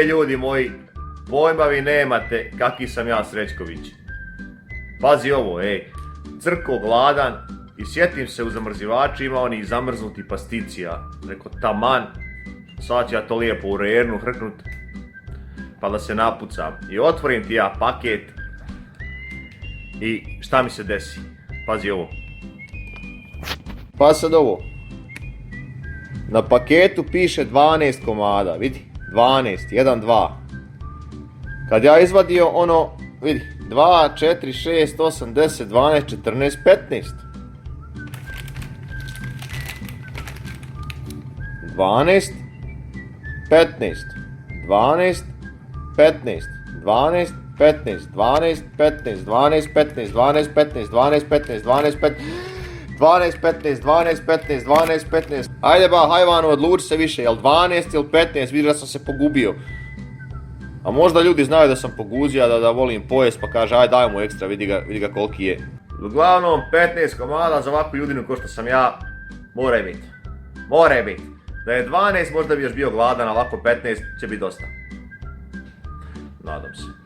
Ljudi moji, pojma vi nemate kaki sam ja Srećković. Pazi ovo, crko gladan i sjetim se u zamrzivačima onih zamrznutih pasticija. Reko, taman, sad ću ja to lijepo u rernu hrknut, pa da se napucam. I otvorim ti ja paket i šta mi se desi? Pazi ovo. Pa sad ovo. Na paketu piše 12 komada, vidi, 12, 1, 2. Kad ja izvadio ono, vidi, 2, 4, 6, 8, 10, 12, 14, 15. 12, 15, 12, 15, 12, 15, 12, 15, 12, 15, 12, 15, 12, 15, 12, 15, 12, 15, 12, 15, 12, 15. Ajde ba, hajvanu, odluči se više, jel 12 ili 15, vidiš da sam se pogubio. A možda ljudi znaju da sam poguzija, da volim pojest, pa kaže aj daj mu ekstra, vidi ga koliki je. Uglavnom, 15 komada za ovakvu ljudinu ko što sam ja, mora biti. Mora biti. Da je 12 možda bi još bio gladan, a ovako 15 će biti dosta. Nadam se.